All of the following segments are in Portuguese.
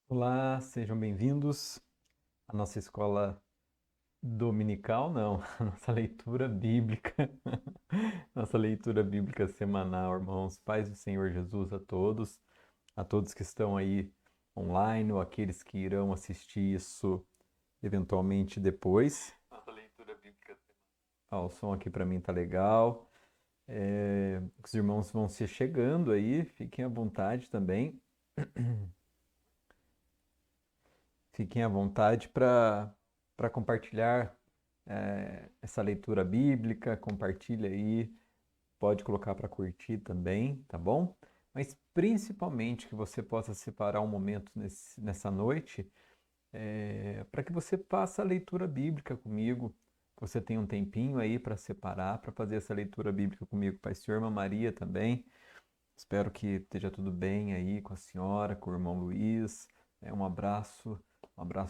Olá, sejam bem-vindos à nossa escola dominical, não, a nossa leitura bíblica, nossa leitura bíblica semanal, irmãos. Paz do Senhor Jesus a todos que estão aí online ou aqueles que irão assistir isso eventualmente depois. Nossa leitura bíblica semanal. O som aqui para mim tá legal. Os irmãos vão se chegando aí, fiquem à vontade também. Fiquem à vontade para compartilhar essa leitura bíblica, compartilha aí, pode colocar para curtir também, tá bom? Mas principalmente que você possa separar um momento nessa noite para que você faça a leitura bíblica comigo. Você tem um tempinho aí para separar, para fazer essa leitura bíblica comigo, Pai Senhor, Irmã Maria também. Espero que esteja tudo bem aí com a senhora, com o irmão Luiz. Um abraço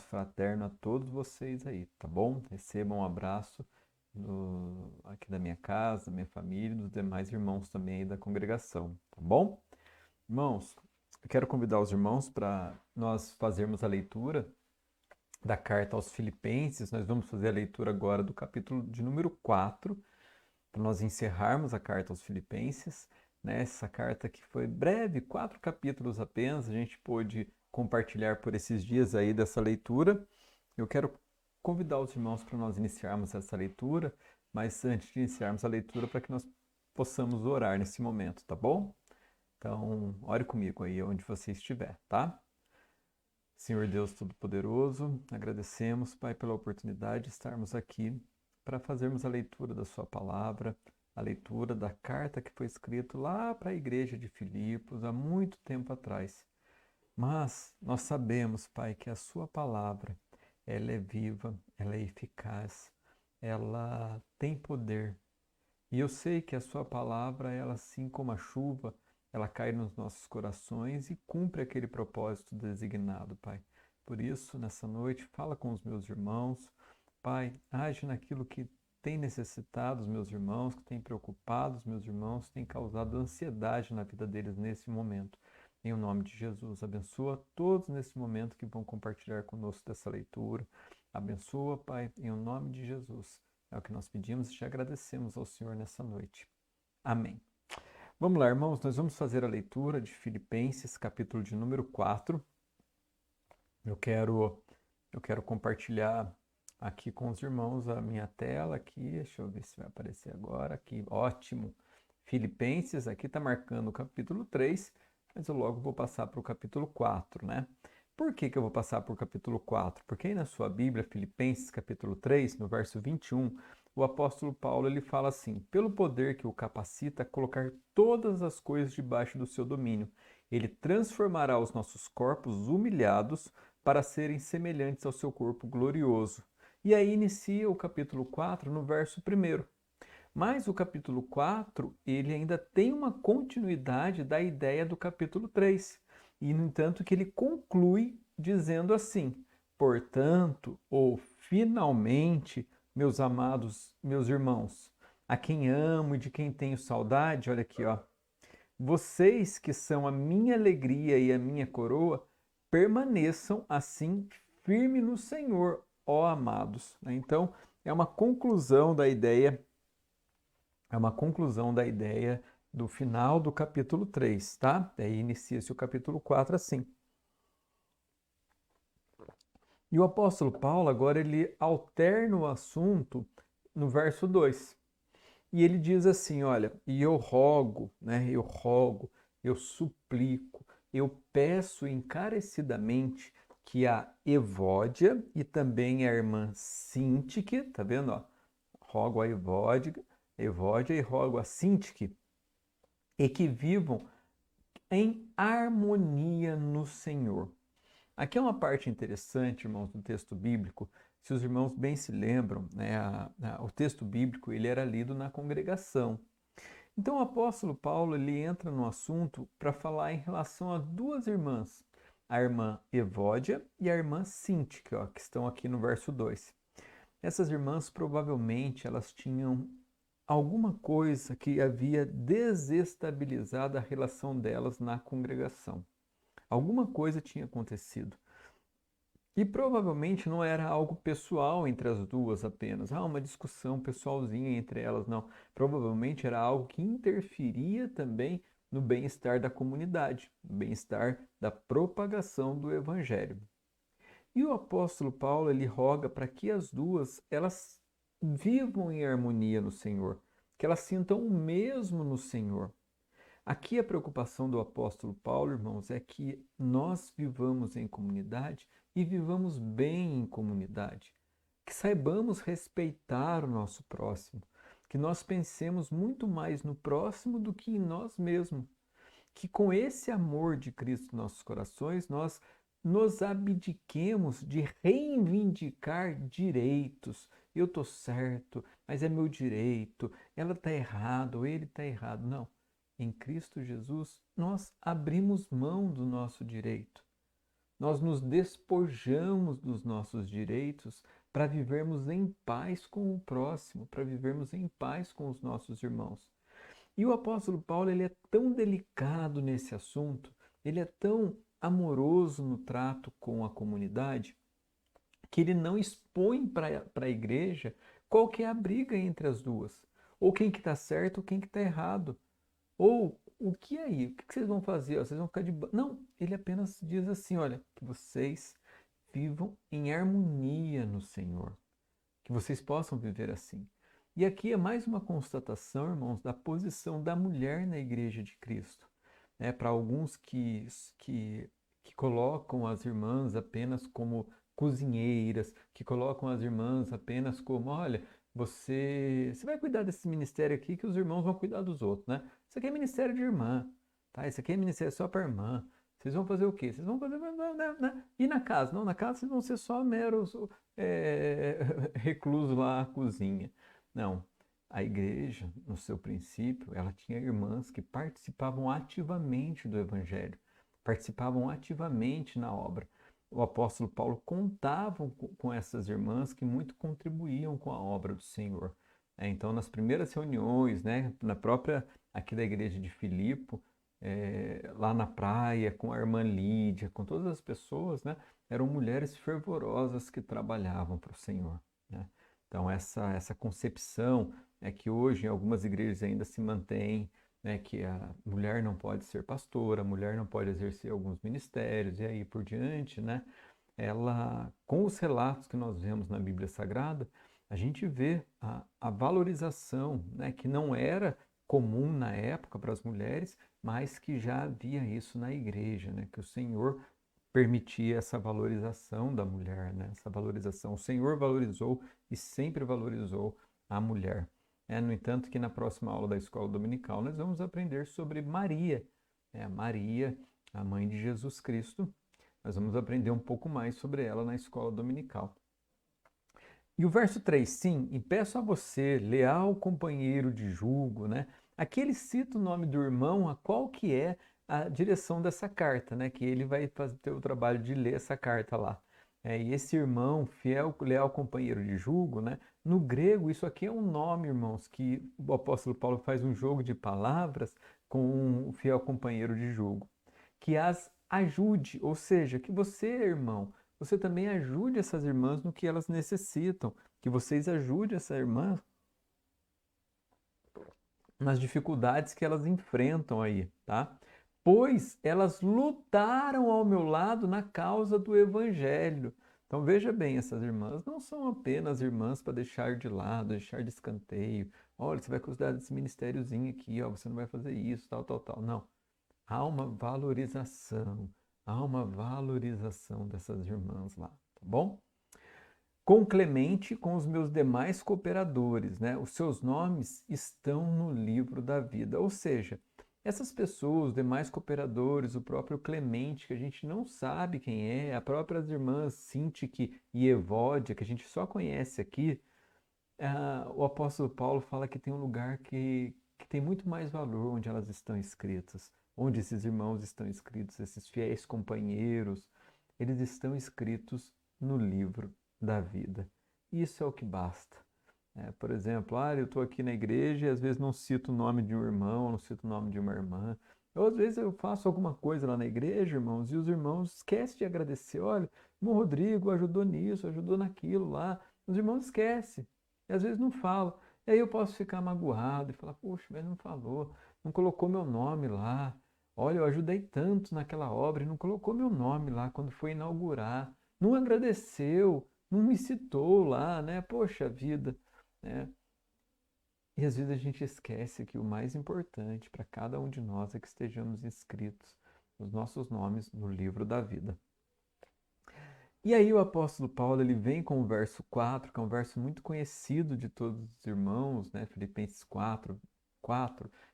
fraterno a todos vocês aí, tá bom? Recebam um abraço aqui da minha casa, da minha família e dos demais irmãos também aí da congregação, tá bom? Irmãos, eu quero convidar os irmãos para nós fazermos a leitura da carta aos Filipenses. Nós vamos fazer a leitura agora do capítulo de número 4 para nós encerrarmos a carta aos Filipenses, né? Essa carta que foi breve, 4 capítulos apenas, a gente pôde compartilhar por esses dias aí dessa leitura. Eu quero convidar os irmãos para nós iniciarmos essa leitura, mas antes de iniciarmos a leitura, para que nós possamos orar nesse momento, tá bom? Então, ore comigo aí onde você estiver, tá? Senhor Deus Todo-Poderoso, agradecemos, Pai, pela oportunidade de estarmos aqui para fazermos a leitura da Sua palavra, a leitura da carta que foi escrita lá para a igreja de Filipos há muito tempo atrás. Mas nós sabemos, Pai, que a Sua palavra, ela é viva, ela é eficaz, ela tem poder. E eu sei que a Sua palavra, ela assim como a chuva, ela cai nos nossos corações e cumpre aquele propósito designado, Pai. Por isso, nessa noite, fala com os meus irmãos. Pai, age naquilo que tem necessitado os meus irmãos, que tem preocupado os meus irmãos, que tem causado ansiedade na vida deles nesse momento. Em o nome de Jesus, abençoa todos nesse momento que vão compartilhar conosco dessa leitura. Abençoa, Pai, em o nome de Jesus. É o que nós pedimos e te agradecemos ao Senhor nessa noite. Amém. Vamos lá, irmãos, nós vamos fazer a leitura de Filipenses, capítulo de número 4. Eu quero, eu quero compartilhar aqui com os irmãos a minha tela aqui. Deixa eu ver se vai aparecer agora. Aqui, ótimo. Filipenses, aqui está marcando o capítulo 3, mas eu logo vou passar para o capítulo 4, né? Por que que eu vou passar para o capítulo 4? Porque aí na sua Bíblia, Filipenses, capítulo 3, no verso 21, o apóstolo Paulo ele fala assim: pelo poder que o capacita a colocar todas as coisas debaixo do seu domínio, ele transformará os nossos corpos humilhados para serem semelhantes ao seu corpo glorioso. E aí inicia o capítulo 4 no verso 1. Mas o capítulo 4, ele ainda tem uma continuidade da ideia do capítulo 3. E, no entanto, que ele conclui dizendo assim: portanto, ou finalmente, meus amados, meus irmãos, a quem amo e de quem tenho saudade, olha aqui, ó. Vocês que são a minha alegria e a minha coroa, permaneçam assim firme no Senhor, ó amados. Então, é uma conclusão da ideia do final do capítulo 3, tá? Daí inicia-se o capítulo 4 assim. E o apóstolo Paulo agora ele alterna o assunto no verso 2. E ele diz assim, olha, e eu rogo, né? Eu rogo, eu suplico, eu peço encarecidamente que a Evódia e também a irmã Sintique, tá vendo, ó? Rogo a Evódia e rogo a Sintique, e que vivam em harmonia no Senhor. Aqui é uma parte interessante, irmãos, do texto bíblico. Se os irmãos bem se lembram, né, o texto bíblico ele era lido na congregação. Então o apóstolo Paulo ele entra no assunto para falar em relação a duas irmãs, a irmã Evódia e a irmã Sintique, ó, que estão aqui no verso 2. Essas irmãs provavelmente elas tinham alguma coisa que havia desestabilizado a relação delas na congregação. Alguma coisa tinha acontecido. E provavelmente não era algo pessoal entre as duas apenas, uma discussão pessoalzinha entre elas, não. Provavelmente era algo que interferia também no bem-estar da comunidade, no bem-estar da propagação do evangelho. E o apóstolo Paulo, ele roga para que as duas, elas vivam em harmonia no Senhor, que elas sintam o mesmo no Senhor. Aqui a preocupação do apóstolo Paulo, irmãos, é que nós vivamos em comunidade e vivamos bem em comunidade, que saibamos respeitar o nosso próximo, que nós pensemos muito mais no próximo do que em nós mesmos, que com esse amor de Cristo em nossos corações, nós nos abdiquemos de reivindicar direitos. Eu estou certo, mas é meu direito, ela está errada ou ele está errado. Não. Em Cristo Jesus, nós abrimos mão do nosso direito. Nós nos despojamos dos nossos direitos para vivermos em paz com o próximo, para vivermos em paz com os nossos irmãos. E o apóstolo Paulo, ele é tão delicado nesse assunto, ele é tão amoroso no trato com a comunidade, que ele não expõe para a igreja qual que é a briga entre as duas, ou quem que está certo ou quem que está errado. Ou o que aí? O que vocês vão fazer? Vocês vão ficar de. Não, ele apenas diz assim: olha, que vocês vivam em harmonia no Senhor, que vocês possam viver assim. E aqui é mais uma constatação, irmãos, da posição da mulher na igreja de Cristo. Para alguns que colocam as irmãs apenas como cozinheiras, que colocam as irmãs apenas como, olha, você vai cuidar desse ministério aqui que os irmãos vão cuidar dos outros, né? Isso aqui é ministério de irmã, tá? Isso aqui é ministério só para irmã. Vocês vão fazer o quê? Vocês vão fazer. E na casa? Não, na casa vocês vão ser só meros reclusos lá à cozinha. Não. A igreja, no seu princípio, ela tinha irmãs que participavam ativamente do evangelho, participavam ativamente na obra. O apóstolo Paulo contava com essas irmãs que muito contribuíam com a obra do Senhor. Então, nas primeiras reuniões, né, na própria aqui da igreja de Filipe, lá na praia, com a irmã Lídia, com todas as pessoas, né, eram mulheres fervorosas que trabalhavam para o Senhor. Né? Então, essa concepção é que hoje em algumas igrejas ainda se mantém, né, que a mulher não pode ser pastora, a mulher não pode exercer alguns ministérios e aí por diante, né? Ela, com os relatos que nós vemos na Bíblia Sagrada, a gente vê a valorização, né, que não era comum na época para as mulheres, mas que já havia isso na igreja, né, que o Senhor permitia essa valorização da mulher, né, essa valorização. O Senhor valorizou e sempre valorizou a mulher. No entanto, que na próxima aula da escola dominical nós vamos aprender sobre Maria, Maria, a mãe de Jesus Cristo. Nós vamos aprender um pouco mais sobre ela na escola dominical. E o verso 3, sim, e peço a você, leal companheiro de julgo, né? Aqui ele cita o nome do irmão, a qual que é a direção dessa carta, né? Que ele vai ter o trabalho de ler essa carta lá. E esse irmão, fiel, leal companheiro de julgo, né? No grego, isso aqui é um nome, irmãos, que o apóstolo Paulo faz um jogo de palavras com o fiel companheiro de julgo. Que as ajude, ou seja, que você, irmão, você também ajude essas irmãs no que elas necessitam, que vocês ajudem essa irmã nas dificuldades que elas enfrentam aí, tá? Pois elas lutaram ao meu lado na causa do evangelho. Então veja bem, essas irmãs não são apenas irmãs para deixar de lado, deixar de escanteio. Olha, você vai cuidar desse ministériozinho aqui, ó, você não vai fazer isso, tal, tal, tal. Não. Há uma valorização dessas irmãs lá, tá bom? Com Clemente e com os meus demais cooperadores, né? Os seus nomes estão no livro da vida. Ou seja, essas pessoas, os demais cooperadores, o próprio Clemente, que a gente não sabe quem é, a própria irmãs Sintique e Evódia, que a gente só conhece aqui, o apóstolo Paulo fala que tem um lugar que tem muito mais valor onde elas estão escritas, onde esses irmãos estão escritos, esses fiéis companheiros, eles estão escritos no livro da vida. Isso é o que basta. Por exemplo, eu estou aqui na igreja e às vezes não cito o nome de um irmão, não cito o nome de uma irmã, Às vezes eu faço alguma coisa lá na igreja, irmãos, e os irmãos esquecem de agradecer. Olha, o irmão Rodrigo ajudou nisso, ajudou naquilo lá. Os irmãos esquecem. E às vezes não falam. E aí eu posso ficar magoado e falar, poxa, mas não falou, não colocou meu nome lá. Olha, eu ajudei tanto naquela obra e não colocou meu nome lá quando foi inaugurar. Não agradeceu, não me citou lá, né? Poxa vida, né? E às vezes a gente esquece que o mais importante para cada um de nós é que estejamos inscritos os nossos nomes no livro da vida. E aí o apóstolo Paulo ele vem com o verso 4, que é um verso muito conhecido de todos os irmãos, né? Filipenses 4,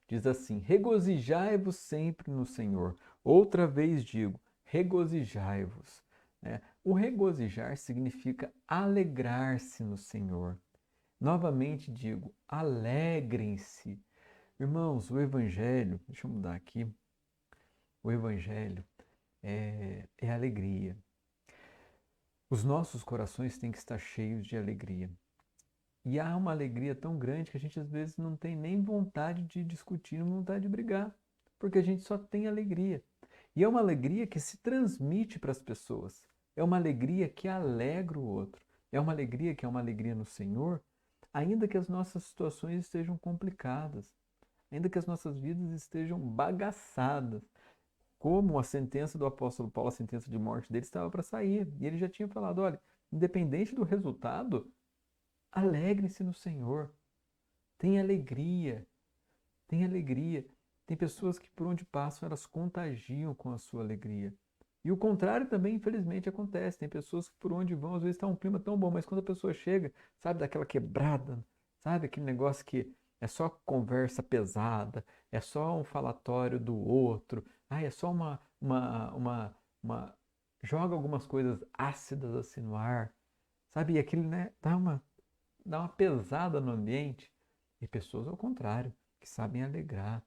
diz assim: regozijai-vos sempre no Senhor. Outra vez digo, regozijai-vos. Né? O regozijar significa alegrar-se no Senhor. Novamente digo, alegrem-se. Irmãos, o Evangelho, deixa eu mudar aqui, o Evangelho é alegria. Os nossos corações têm que estar cheios de alegria. E há uma alegria tão grande que a gente às vezes não tem nem vontade de discutir, não vontade de brigar, porque a gente só tem alegria. E é uma alegria que se transmite para as pessoas. É uma alegria que alegra o outro. É uma alegria que é uma alegria no Senhor, ainda que as nossas situações estejam complicadas, ainda que as nossas vidas estejam bagaçadas. Como a sentença do apóstolo Paulo, a sentença de morte dele estava para sair. E ele já tinha falado, olha, independente do resultado, alegre-se no Senhor. Tenha alegria. Tenha alegria. Tem pessoas que por onde passam, elas contagiam com a sua alegria. E o contrário também, infelizmente, acontece. Tem pessoas que por onde vão, às vezes está um clima tão bom, mas quando a pessoa chega, sabe, daquela quebrada, sabe, aquele negócio que é só conversa pesada, é só um falatório do outro, é só uma... joga algumas coisas ácidas assim no ar, sabe, e aquilo, né, dá uma pesada no ambiente. E pessoas ao contrário, que sabem alegrar,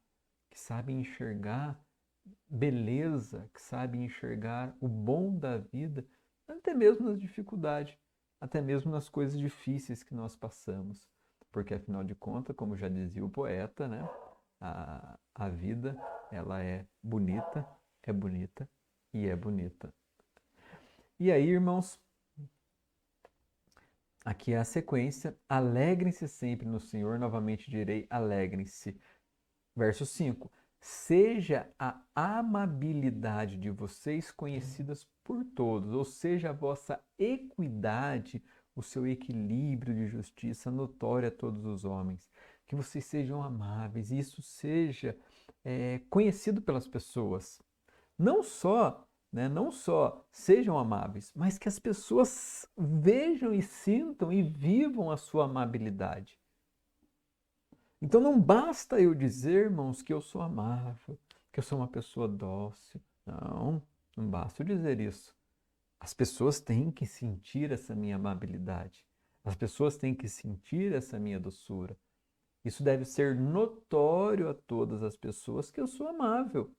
que sabem enxergar beleza, que sabem enxergar o bom da vida, até mesmo nas dificuldades, até mesmo nas coisas difíceis que nós passamos. Porque afinal de contas, como já dizia o poeta, né, a vida ela é bonita e é bonita. E aí, irmãos, aqui é a sequência. Alegrem-se sempre no Senhor, novamente direi, alegrem-se. Verso 5: seja a amabilidade de vocês conhecidas por todos, ou seja, a vossa equidade, o seu equilíbrio de justiça notório a todos os homens. Que vocês sejam amáveis e isso seja conhecido pelas pessoas. Não só, né, não só sejam amáveis, mas que as pessoas vejam e sintam e vivam a sua amabilidade. Então não basta eu dizer, irmãos, que eu sou amável, que eu sou uma pessoa dócil. Não, não basta eu dizer isso. As pessoas têm que sentir essa minha amabilidade. As pessoas têm que sentir essa minha doçura. Isso deve ser notório a todas as pessoas que eu sou amável.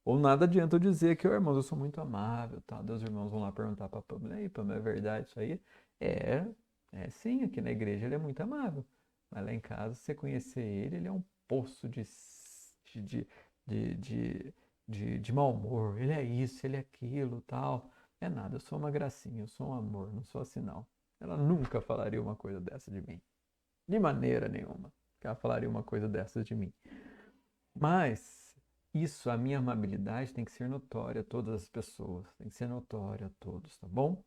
Ou nada adianta eu dizer que, irmãos, eu sou muito amável, tá? Os irmãos vão lá perguntar para a Pamela, e Pamela, é verdade isso aí? É, é sim, aqui na igreja ele é muito amável. Mas lá em casa, se você conhecer ele, ele é um poço de, de, de, de mau humor. Ele é isso, ele é aquilo, tal. É nada, eu sou uma gracinha, eu sou um amor, não sou assim não. Ela nunca falaria uma coisa dessa de mim. De maneira nenhuma que ela falaria uma coisa dessas de mim. Mas isso, a minha amabilidade tem que ser notória a todas as pessoas, tem que ser notória a todos, tá bom?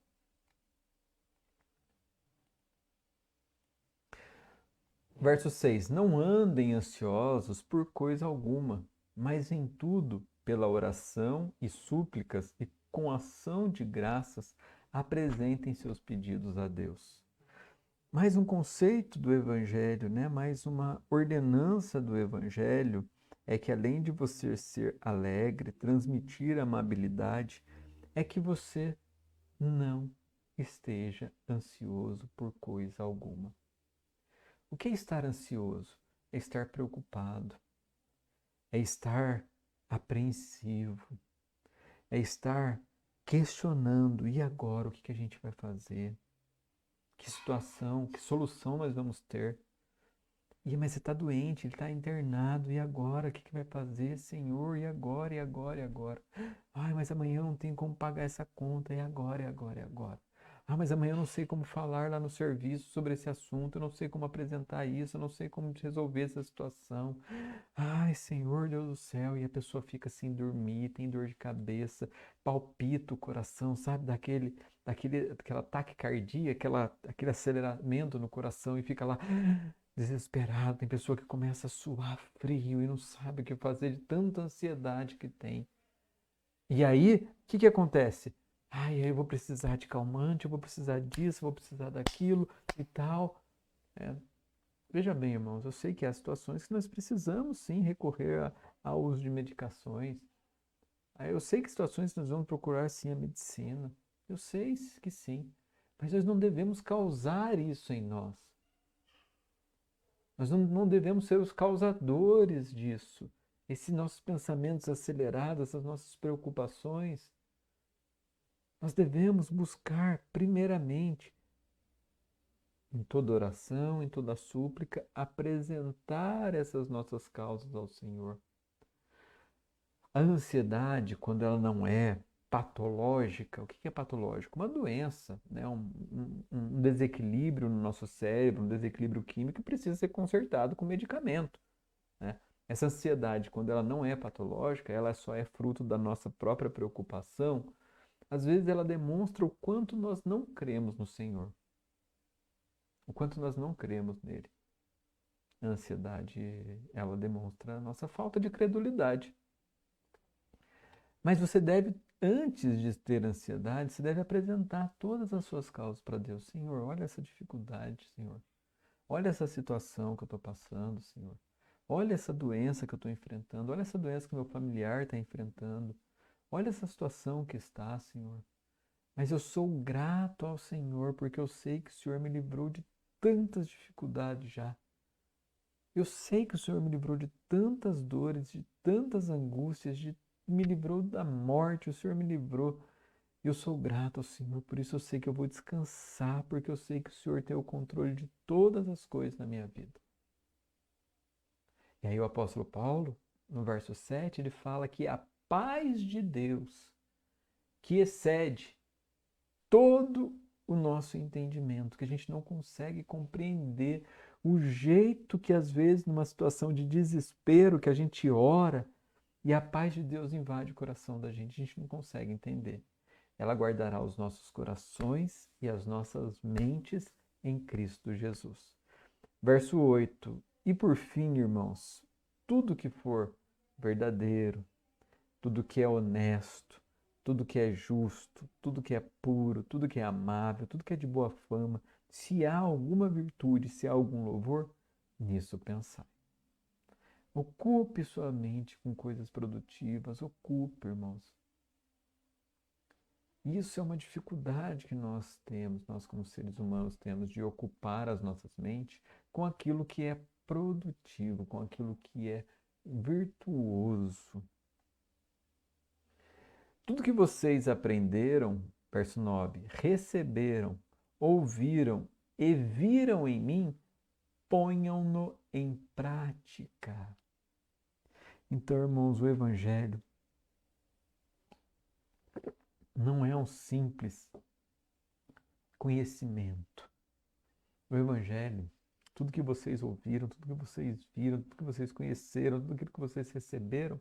Verso 6: não andem ansiosos por coisa alguma, mas em tudo, pela oração e súplicas e com ação de graças, apresentem seus pedidos a Deus. Mais um conceito do Evangelho, né? Mais uma ordenança do Evangelho é que além de você ser alegre, transmitir amabilidade, é que você não esteja ansioso por coisa alguma. O que é estar ansioso? É estar preocupado, é estar apreensivo, é estar questionando: e agora o que a gente vai fazer? Que situação, que solução nós vamos ter? Mas você está doente, ele está internado, e agora? O que que vai fazer, Senhor? E agora, e agora, e agora? Ai, mas amanhã eu não tenho como pagar essa conta, e agora, e agora, e agora? Ah, mas amanhã eu não sei como falar lá no serviço sobre esse assunto, eu não sei como apresentar isso, eu não sei como resolver essa situação. Ai, Senhor Deus do céu, e a pessoa fica sem dormir, tem dor de cabeça, palpita o coração, sabe? Aquela taquicardia, aquele aceleramento no coração e fica lá desesperado. Tem pessoa que começa a suar frio e não sabe o que fazer de tanta ansiedade que tem. E aí, o que que acontece? Ai, eu vou precisar de calmante, eu vou precisar disso, eu vou precisar daquilo e tal. É, veja bem, irmãos, eu sei que há situações que nós precisamos sim recorrer ao uso de medicações. Eu sei que situações que nós vamos procurar sim a medicina. Eu sei que sim. Mas nós não devemos causar isso em nós. Nós não devemos ser os causadores disso. Esses nossos pensamentos acelerados, essas nossas preocupações. Nós devemos buscar, primeiramente, em toda oração, em toda súplica, apresentar essas nossas causas ao Senhor. A ansiedade, quando ela não é patológica, o que é patológico? Uma doença, né? Um desequilíbrio no nosso cérebro, um desequilíbrio químico que precisa ser consertado com medicamento, né? Essa ansiedade, quando ela não é patológica, ela só é fruto da nossa própria preocupação. Às vezes ela demonstra o quanto nós não cremos no Senhor, o quanto nós não cremos nele. A ansiedade, ela demonstra a nossa falta de credulidade. Mas você deve, antes de ter ansiedade, você deve apresentar todas as suas causas para Deus. Senhor, olha essa dificuldade, Senhor. Olha essa situação que eu estou passando, Senhor. Olha essa doença que eu estou enfrentando. Olha essa doença que meu familiar está enfrentando. Olha essa situação que está, Senhor. Mas eu sou grato ao Senhor porque eu sei que o Senhor me livrou de tantas dificuldades já. Eu sei que o Senhor me livrou de tantas dores, de tantas angústias, me livrou da morte, o Senhor me livrou. Eu sou grato ao Senhor, por isso eu sei que eu vou descansar, porque eu sei que o Senhor tem o controle de todas as coisas na minha vida. E aí o apóstolo Paulo, no verso 7, ele fala que a paz de Deus, que excede todo o nosso entendimento, que a gente não consegue compreender o jeito que às vezes numa situação de desespero que a gente ora e a paz de Deus invade o coração da gente, a gente não consegue entender. Ela guardará os nossos corações e as nossas mentes em Cristo Jesus. Verso 8. E por fim, irmãos, tudo que for verdadeiro, tudo que é honesto, tudo que é justo, tudo que é puro, tudo que é amável, tudo que é de boa fama, se há alguma virtude, se há algum louvor, nisso pensai. Ocupe sua mente com coisas produtivas, ocupe, irmãos. Isso é uma dificuldade que nós temos, nós como seres humanos temos, de ocupar as nossas mentes com aquilo que é produtivo, com aquilo que é virtuoso. Tudo que vocês aprenderam, verso 9, receberam, ouviram e viram em mim, ponham-no em prática. Então, irmãos, o Evangelho não é um simples conhecimento. O Evangelho, tudo que vocês ouviram, tudo que vocês viram, tudo que vocês conheceram, tudo aquilo que vocês receberam,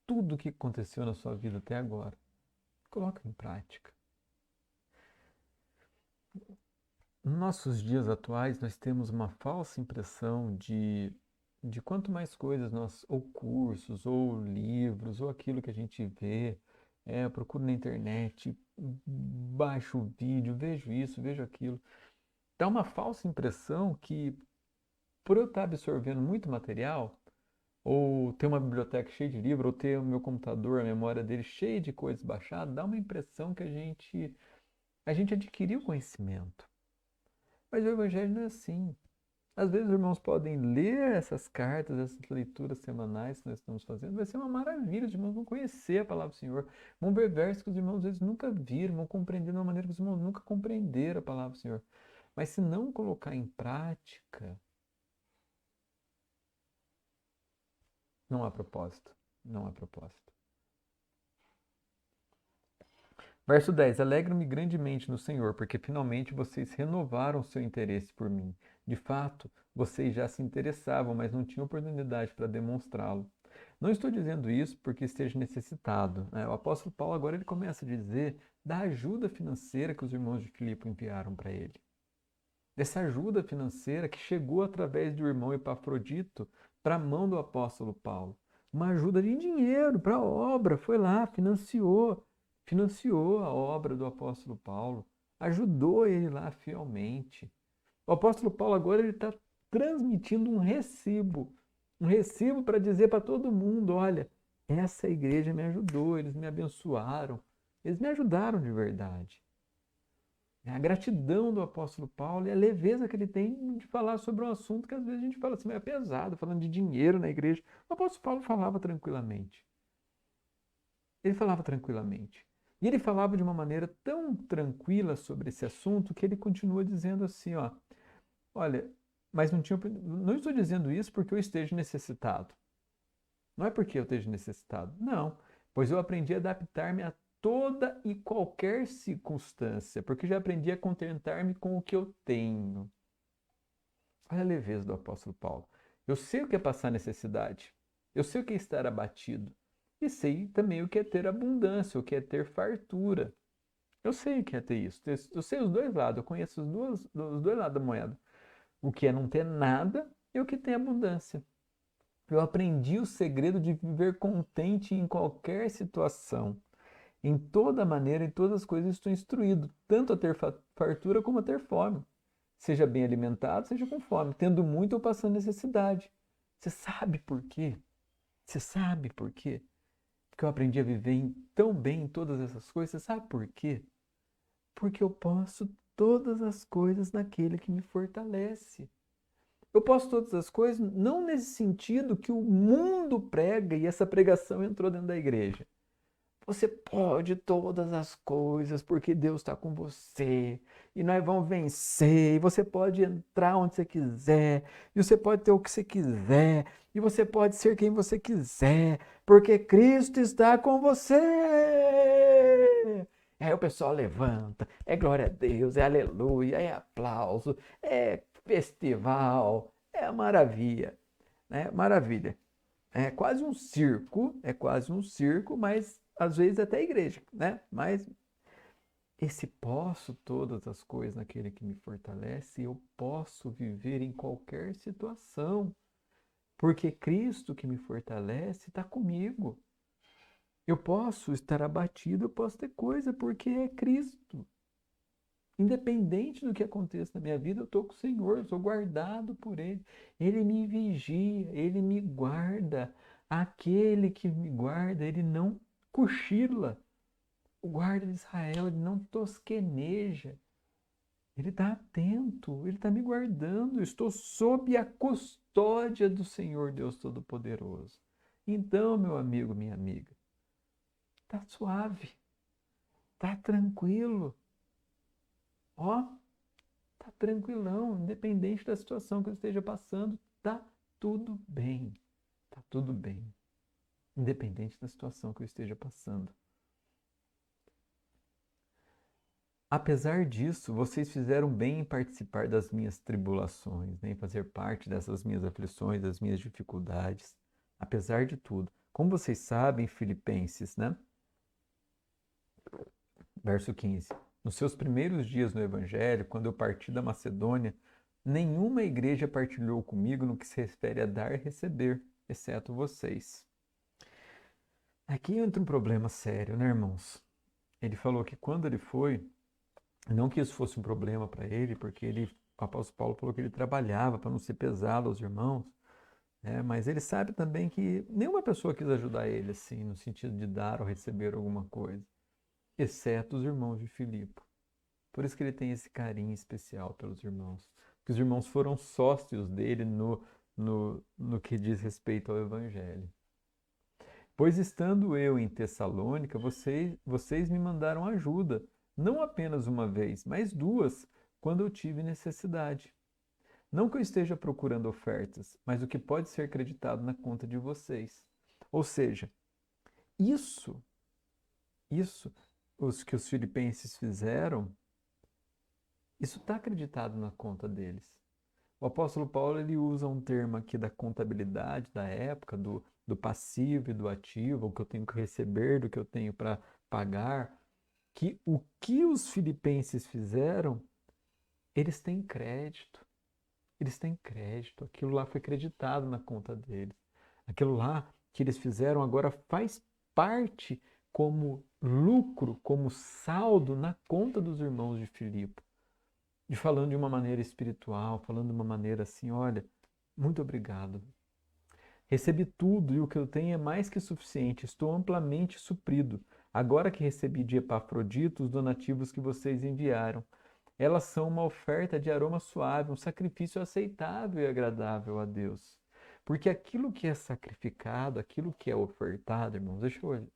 tudo o que aconteceu na sua vida até agora, coloca em prática. Nos nossos dias atuais, nós temos uma falsa impressão de quanto mais coisas nós, ou cursos, ou livros, ou aquilo que a gente vê, eu procuro na internet, baixo o vídeo, vejo isso, vejo aquilo. Dá uma falsa impressão que, por eu estar absorvendo muito material, ou ter uma biblioteca cheia de livros, ou ter o meu computador, a memória dele cheia de coisas baixadas, dá uma impressão que a gente adquiriu conhecimento. Mas o Evangelho não é assim. Às vezes os irmãos podem ler essas cartas, essas leituras semanais que nós estamos fazendo, vai ser uma maravilha, os irmãos vão conhecer a palavra do Senhor, vão ver versos que os irmãos às vezes nunca viram, vão compreender de uma maneira que os irmãos nunca compreenderam a palavra do Senhor. Mas se não colocar em prática, Não há propósito. Não há propósito. Verso 10. Alegro-me grandemente no Senhor, porque finalmente vocês renovaram seu interesse por mim. De fato, vocês já se interessavam, mas não tinham oportunidade para demonstrá-lo. Não estou dizendo isso porque esteja necessitado, né? O apóstolo Paulo agora ele começa a dizer da ajuda financeira que os irmãos de Filipe enviaram para ele. Dessa ajuda financeira que chegou através do irmão Epafrodito para a mão do apóstolo Paulo. Uma ajuda de dinheiro para a obra, foi lá, financiou a obra do apóstolo Paulo, ajudou ele lá fielmente. O apóstolo Paulo agora ele está transmitindo um recibo para dizer para todo mundo, olha, essa igreja me ajudou, eles me abençoaram, eles me ajudaram de verdade. A gratidão do apóstolo Paulo e a leveza que ele tem de falar sobre um assunto que às vezes a gente fala assim, mas é pesado, falando de dinheiro na igreja. O apóstolo Paulo falava tranquilamente. Ele falava tranquilamente. E ele falava de uma maneira tão tranquila sobre esse assunto que ele continua dizendo assim, ó, olha, mas não estou dizendo isso porque eu esteja necessitado. Não é porque eu esteja necessitado, não, pois eu aprendi a adaptar-me a toda e qualquer circunstância, porque já aprendi a contentar-me com o que eu tenho. Olha a leveza do apóstolo Paulo. Eu sei o que é passar necessidade, eu sei o que é estar abatido, e sei também o que é ter abundância, o que é ter fartura. Eu sei o que é ter isso, eu sei os dois lados, eu conheço os dois lados da moeda. O que é não ter nada e o que tem abundância. Eu aprendi o segredo de viver contente em qualquer situação. Em toda maneira, em todas as coisas estou instruído, tanto a ter fartura como a ter fome. Seja bem alimentado, seja com fome, tendo muito ou passando necessidade. Você sabe por quê? Você sabe por quê? Porque eu aprendi a viver tão bem em todas essas coisas. Você sabe por quê? Porque eu posso todas as coisas naquele que me fortalece. Eu posso todas as coisas, não nesse sentido que o mundo prega e essa pregação entrou dentro da igreja. Você pode todas as coisas porque Deus está com você e nós vamos vencer. E você pode entrar onde você quiser e você pode ter o que você quiser e você pode ser quem você quiser porque Cristo está com você. Aí o pessoal levanta, é glória a Deus, é aleluia, é aplauso, é festival, é maravilha, né? Maravilha. É quase um circo, mas às vezes até igreja, né? Mas esse posso todas as coisas naquele que me fortalece, eu posso viver em qualquer situação, porque Cristo que me fortalece está comigo. Eu posso estar abatido, eu posso ter coisa, porque é Cristo. Independente do que aconteça na minha vida, eu estou com o Senhor, eu sou guardado por Ele. Ele me vigia, Ele me guarda. Aquele que me guarda, Ele não cochila. O guarda de Israel, Ele não tosqueneja. Ele está atento, Ele está me guardando. Eu estou sob a custódia do Senhor Deus Todo-Poderoso. Então, meu amigo, minha amiga, está suave, está tranquilo. Ó, tá tranquilão, independente da situação que eu esteja passando, tá tudo bem. Tá tudo bem. Independente da situação que eu esteja passando. Apesar disso, vocês fizeram bem em participar das minhas tribulações, né? Em fazer parte dessas minhas aflições, das minhas dificuldades. Apesar de tudo. Como vocês sabem, Filipenses, né? Verso 15. Nos seus primeiros dias no Evangelho, quando eu parti da Macedônia, nenhuma igreja partilhou comigo no que se refere a dar e receber, exceto vocês. Aqui entra um problema sério, né, irmãos? Ele falou que quando ele foi, não que isso fosse um problema para ele, porque o apóstolo Paulo falou que ele trabalhava para não ser pesado aos irmãos, né? Mas ele sabe também que nenhuma pessoa quis ajudar ele, assim, no sentido de dar ou receber alguma coisa, exceto os irmãos de Filipe. Por isso que ele tem esse carinho especial pelos irmãos. Porque os irmãos foram sócios dele no que diz respeito ao Evangelho. Pois estando eu em Tessalônica, vocês me mandaram ajuda, não apenas uma vez, mas duas, quando eu tive necessidade. Não que eu esteja procurando ofertas, mas o que pode ser acreditado na conta de vocês. Ou seja, isso, isso, os que os filipenses fizeram, isso está acreditado na conta deles. O apóstolo Paulo ele usa um termo aqui da contabilidade da época, do passivo e do ativo, o que eu tenho que receber, do que eu tenho para pagar, que o que os filipenses fizeram, eles têm crédito. Eles têm crédito. Aquilo lá foi creditado na conta deles. Aquilo lá que eles fizeram agora faz parte como lucro, como saldo na conta dos irmãos de Filipe. De falando de uma maneira espiritual, falando de uma maneira assim, olha, muito obrigado. Recebi tudo e o que eu tenho é mais que suficiente. Estou amplamente suprido. Agora que recebi de Epafrodito os donativos que vocês enviaram. Elas são uma oferta de aroma suave, um sacrifício aceitável e agradável a Deus. Porque aquilo que é sacrificado, aquilo que é ofertado, irmãos, deixa eu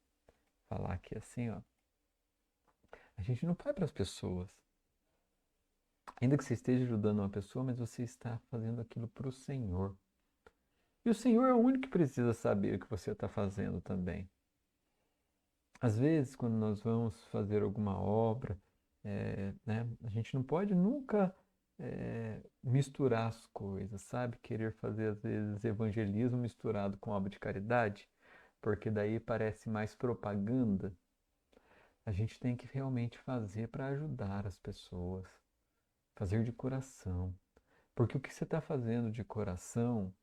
falar aqui assim, ó. A gente não faz para as pessoas. Ainda que você esteja ajudando uma pessoa, mas você está fazendo aquilo para o Senhor. E o Senhor é o único que precisa saber o que você está fazendo também. Às vezes, quando nós vamos fazer alguma obra, né, a gente não pode nunca misturar as coisas, sabe? Querer fazer, às vezes, evangelismo misturado com obra de caridade, porque daí parece mais propaganda. A gente tem que realmente fazer para ajudar as pessoas, fazer de coração. Porque o que você está fazendo de coração,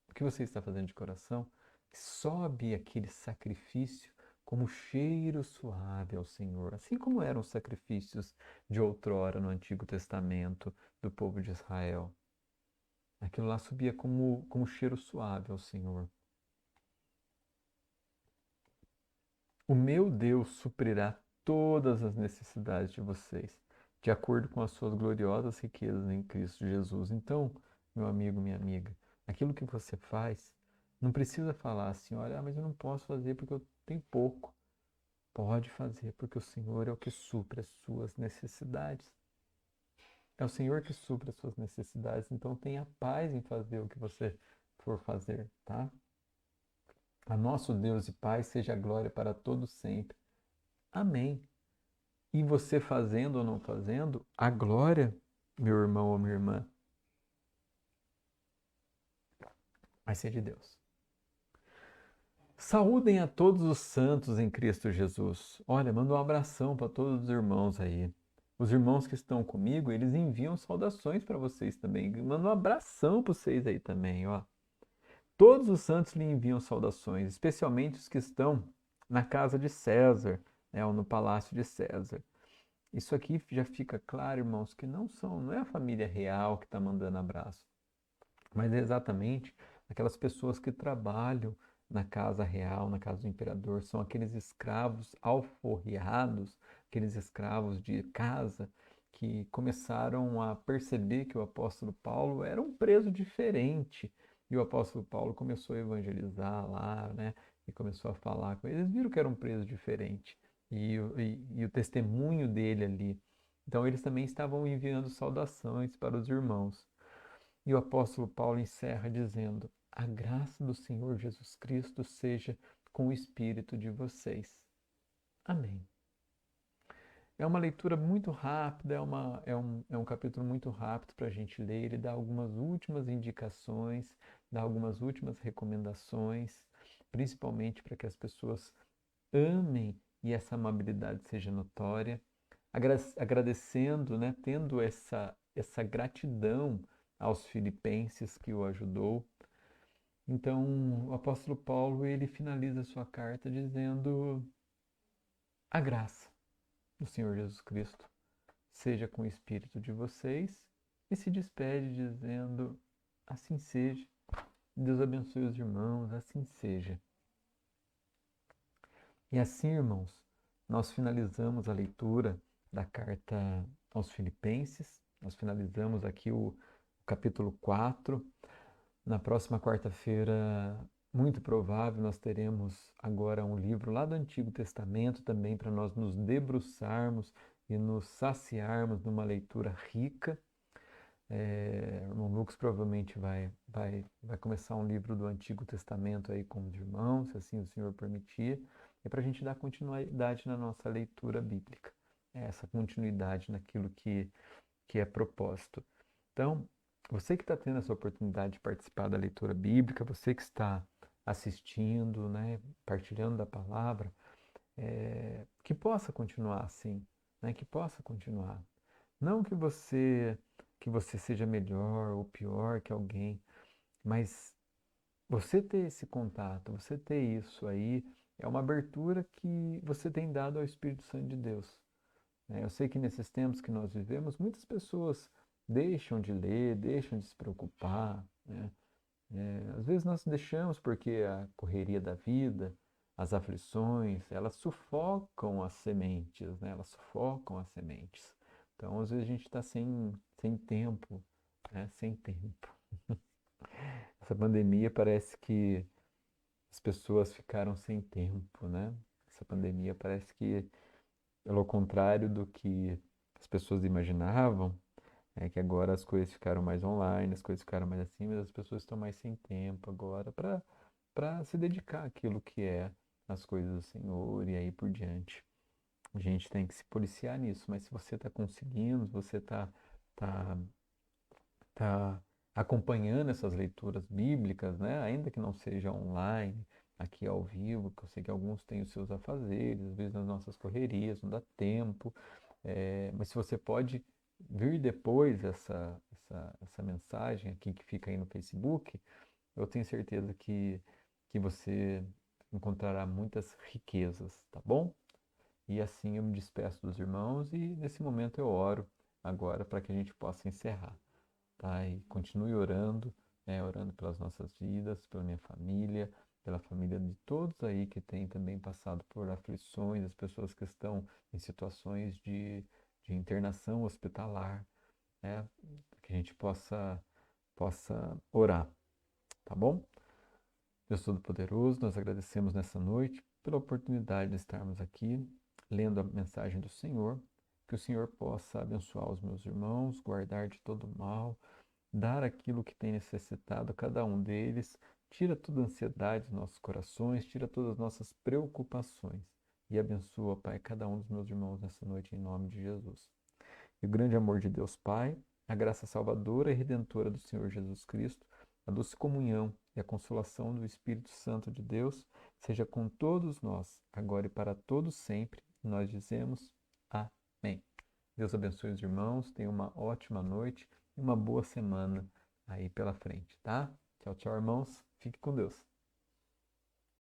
o que você está fazendo de coração, sobe aquele sacrifício como cheiro suave ao Senhor, assim como eram os sacrifícios de outrora no Antigo Testamento do povo de Israel. Aquilo lá subia como cheiro suave ao Senhor. O meu Deus suprirá todas as necessidades de vocês, de acordo com as suas gloriosas riquezas em Cristo Jesus. Então, meu amigo, minha amiga, aquilo que você faz, não precisa falar assim, olha, mas eu não posso fazer porque eu tenho pouco. Pode fazer, porque o Senhor é o que supre as suas necessidades. É o Senhor que supre as suas necessidades, então tenha paz em fazer o que você for fazer, tá? A nosso Deus e Pai seja a glória para todos sempre. Amém. E você fazendo ou não fazendo, a glória, meu irmão ou minha irmã, vai ser de Deus. Saúdem a todos os santos em Cristo Jesus. Olha, manda um abração para todos os irmãos aí. Os irmãos que estão comigo, eles enviam saudações para vocês também. Manda um abração para vocês aí também, ó. Todos os santos lhe enviam saudações, especialmente os que estão na casa de César, né, ou no palácio de César. Isso aqui já fica claro, irmãos, que não é a família real que está mandando abraço, mas é exatamente aquelas pessoas que trabalham na casa real, na casa do imperador, são aqueles escravos alforriados, aqueles escravos de casa que começaram a perceber que o apóstolo Paulo era um preso diferente. E o apóstolo Paulo começou a evangelizar lá, né? E começou a falar com eles. Eles viram que era um preso diferente. E o testemunho dele ali. Então, eles também estavam enviando saudações para os irmãos. E o apóstolo Paulo encerra dizendo: a graça do Senhor Jesus Cristo seja com o espírito de vocês. Amém. É uma leitura muito rápida, é um capítulo muito rápido para a gente ler. Ele dá algumas últimas indicações, dá algumas últimas recomendações, principalmente para que as pessoas amem e essa amabilidade seja notória, agradecendo, né, tendo essa gratidão aos filipenses que o ajudou. Então, o apóstolo Paulo, ele finaliza sua carta dizendo: a graça do Senhor Jesus Cristo seja com o espírito de vocês, e se despede dizendo: assim seja. Deus abençoe os irmãos, assim seja. E assim, irmãos, nós finalizamos a leitura da carta aos Filipenses. Nós finalizamos aqui o capítulo 4. Na próxima quarta-feira, muito provável, nós teremos agora um livro lá do Antigo Testamento também para nós nos debruçarmos e nos saciarmos numa leitura rica. O irmão Lucas provavelmente vai começar um livro do Antigo Testamento aí com os irmãos, se assim o Senhor permitir, é para a gente dar continuidade na nossa leitura bíblica, essa continuidade naquilo que é propósito. Então, você que está tendo essa oportunidade de participar da leitura bíblica, você que está assistindo, né, partilhando da palavra, que possa continuar assim, né, que possa continuar. Não que você seja melhor ou pior que alguém, mas você ter esse contato, você ter isso aí, é uma abertura que você tem dado ao Espírito Santo de Deus. Eu sei que nesses tempos que nós vivemos, muitas pessoas deixam de ler, deixam de se preocupar, né? Às vezes nós deixamos porque a correria da vida, as aflições, elas sufocam as sementes, né? Elas sufocam as sementes. Então, às vezes a gente está sem tempo, né? Sem tempo. Essa pandemia parece que as pessoas ficaram sem tempo, né? Essa pandemia parece que, pelo contrário do que as pessoas imaginavam, é que agora as coisas ficaram mais online, as coisas ficaram mais assim, mas as pessoas estão mais sem tempo agora para se dedicar àquilo que é as coisas do Senhor e aí por diante. A gente tem que se policiar nisso, mas se você está conseguindo, se você tá, tá acompanhando essas leituras bíblicas, né? Ainda que não seja online, aqui ao vivo, que eu sei que alguns têm os seus afazeres, às vezes nas nossas correrias, não dá tempo, mas se você pode vir depois essa mensagem aqui que fica aí no Facebook, eu tenho certeza que você encontrará muitas riquezas, tá bom? E assim eu me despeço dos irmãos e nesse momento eu oro agora para que a gente possa encerrar, tá? E continue orando, orando pelas nossas vidas, pela minha família, pela família de todos aí que têm também passado por aflições, as pessoas que estão em situações de internação hospitalar, né? Que a gente possa orar, tá bom? Deus Todo-Poderoso, nós agradecemos nessa noite pela oportunidade de estarmos aqui lendo a mensagem do Senhor, que o Senhor possa abençoar os meus irmãos, guardar de todo mal, dar aquilo que tem necessitado a cada um deles, tira toda a ansiedade dos nossos corações, tira todas as nossas preocupações e abençoa, Pai, cada um dos meus irmãos nessa noite em nome de Jesus. E o grande amor de Deus Pai, a graça salvadora e redentora do Senhor Jesus Cristo, a doce comunhão e a consolação do Espírito Santo de Deus, seja com todos nós, agora e para todos sempre. Nós dizemos amém. Deus abençoe os irmãos, tenham uma ótima noite e uma boa semana aí pela frente, tá? Tchau, tchau, irmãos. Fique com Deus.